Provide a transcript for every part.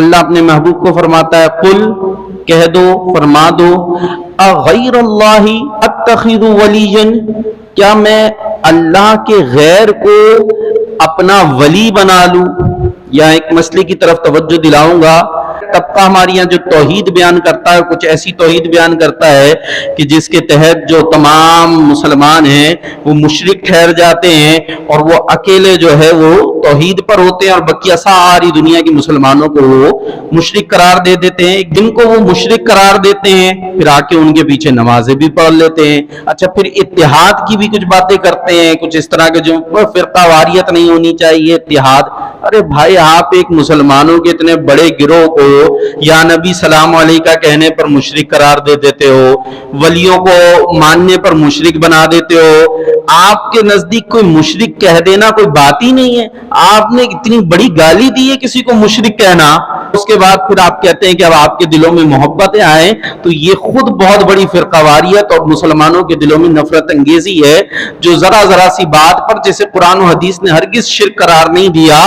اللہ اپنے محبوب کو فرماتا ہے قل کہہ دو فرما دو اغیر اللہ اتخذ ولیًا کیا میں اللہ کے غیر کو اپنا ولی بنا لوں. یا ایک مسئلے کی طرف توجہ دلاؤں گا. طبقہ ہمارے یہاں جو توحید بیان کرتا ہے کچھ ایسی توحید بیان کرتا ہے کہ جس کے تحت جو تمام مسلمان ہیں وہ مشرک ٹھہر جاتے ہیں اور وہ اکیلے جو ہے وہ توحید پر ہوتے ہیں اور بقیہ ساری دنیا کے مسلمانوں کو وہ مشرک قرار دے دیتے ہیں. ایک دن کو وہ مشرک قرار دیتے ہیں پھر آ کے ان کے پیچھے نمازیں بھی پڑھ لیتے ہیں. اچھا پھر اتحاد کی بھی کچھ باتیں کرتے ہیں کچھ اس طرح کے جو فرقہ واریت نہیں ہونی چاہیے اتحاد. ارے بھائی آپ ایک مسلمانوں کے اتنے بڑے گروہ کو یا نبی سلام علیہ کا کہنے پر مشرک قرار دے دیتے ہو, ولیوں کو ماننے پر مشرک بنا دیتے ہو. آپ کے نزدیک کوئی مشرک کہہ دینا کوئی بات ہی نہیں ہے. آپ نے اتنی بڑی گالی دی ہے کسی کو مشرک کہنا, اس کے بعد پھر آپ کہتے ہیں کہ اب آپ کے دلوں میں محبتیں آئیں, تو یہ خود بہت بڑی فرقہ واریت اور مسلمانوں کے دلوں میں نفرت انگیزی ہے جو ذرا ذرا سی بات پر جسے قرآن و حدیث نے ہرگز شرک قرار نہیں دیا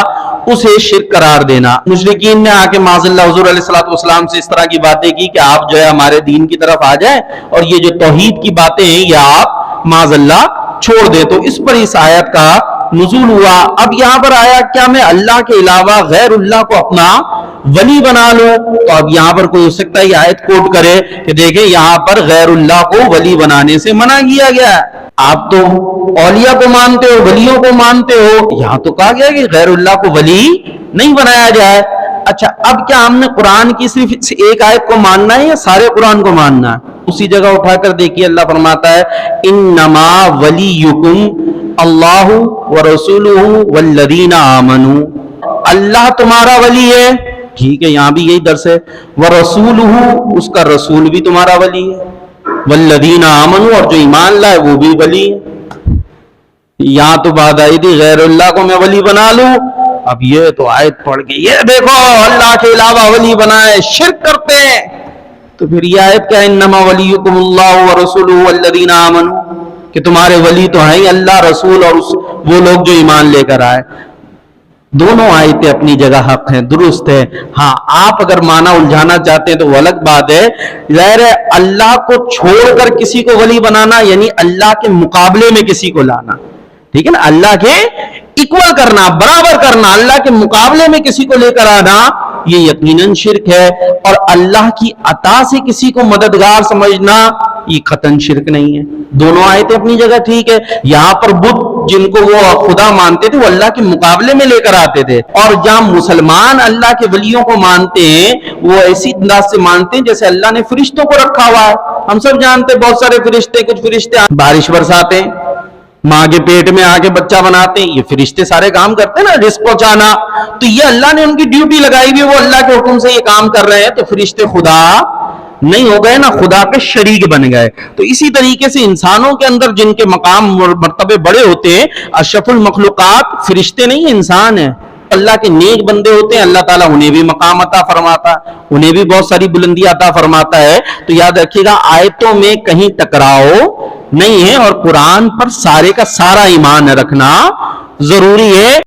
اسے شرک قرار دینا. مشرکین نے آ کے معاذ اللہ حضور علیہ الصلوۃ والسلام سے اس طرح کی باتیں کی کہ آپ جو ہے ہمارے دین کی طرف آ جائیں اور یہ جو توحید کی باتیں ہیں یہ آپ معاذ اللہ چھوڑ دیں. تو اس پر اس آیت کا نزول ہوا. اب یہاں پر آیا کیا میں اللہ کے علاوہ غیر اللہ کو اپنا ولی بنا لوں. تو اب یہاں پر کوئی ہو سکتا ہے یہ آیت کوٹ کرے کہ دیکھیں یہاں پر غیر اللہ کو ولی بنانے سے منع کیا گیا ہے. آپ تو اولیاء کو مانتے ہو ولیوں کو مانتے ہو, یہاں تو کہا گیا کہ غیر اللہ کو ولی نہیں بنایا جائے. اچھا اب کیا ہم نے قرآن کی صرف ایک آیت کو ماننا ہے یا سارے قرآن کو ماننا ہے؟ اسی جگہ اٹھا کر دیکھیے اللہ فرماتا ہے انما ولیکم اللہ ورسولہ والذین آمنوا. اللہ تمہارا ولی ہے, ٹھیک ہے یہاں بھی یہی درس ہے. ورسولہ اس کا رسول بھی تمہارا ولی ہے. والذین آمنوا اور جو ایمان لائے وہ بھی ولی ہے. یہاں تو بات آئی تھی غیر اللہ کو میں ولی بنا لوں, اب یہ تو آیت پڑھ کے یہ دیکھو اللہ کے علاوہ ولی بنائے شرک کرتے ہیں. تو پھر یہ آیت کیا انما ولیکم اللہ ورسولہ والذین آمنوا کہ تمہارے ولی تو ہیں اللہ رسول اور وہ لوگ جو ایمان لے کر آئے. دونوں آیتیں اپنی جگہ حق ہیں درست ہے. ہاں آپ اگر معنی الجھانا چاہتے ہیں تو وہ الگ بات ہے. ظاہر ہے اللہ کو چھوڑ کر کسی کو ولی بنانا یعنی اللہ کے مقابلے میں کسی کو لانا, ٹھیک ہے نا, اللہ کے ایکول کرنا برابر کرنا, اللہ کے مقابلے میں کسی کو لے کر آنا یہ یقیناً شرک ہے. اور اللہ کی عطا سے کسی کو مددگار سمجھنا یہ قطعاً شرک نہیں ہے. دونوں آیتیں اپنی جگہ ٹھیک ہے. یہاں پر بدھ جن کو وہ خدا مانتے تھے وہ اللہ کے مقابلے میں لے کر آتے تھے, اور جہاں مسلمان اللہ کے ولیوں کو مانتے ہیں وہ ایسی انداز سے مانتے ہیں جیسے اللہ نے فرشتوں کو رکھا ہوا ہے. ہم سب جانتے ہیں بہت سارے فرشتے, کچھ فرشتے بارش برساتے ہیں, ماں کے پیٹ میں آ کے بچہ بناتے ہیں, یہ فرشتے سارے کام کرتے ہیں نا رزق پہنچانا. تو یہ اللہ نے ان کی ڈیوٹی لگائی ہوئی, وہ اللہ کے حکم سے یہ کام کر رہے ہیں. تو فرشتے خدا نہیں ہو گئے نا, خدا کے شریک بن گئے. تو اسی طریقے سے انسانوں کے اندر جن کے مقام مرتبے بڑے ہوتے ہیں اشرف المخلوقات فرشتے نہیں انسان ہیں. اللہ کے نیک بندے ہوتے ہیں اللہ تعالیٰ انہیں بھی مقام عطا فرماتا ہے, انہیں بھی بہت ساری بلندی عطا فرماتا ہے. تو یاد رکھیے گا آیتوں میں کہیں ٹکراؤ نہیں ہے اور قرآن پر سارے کا سارا ایمان رکھنا ضروری ہے.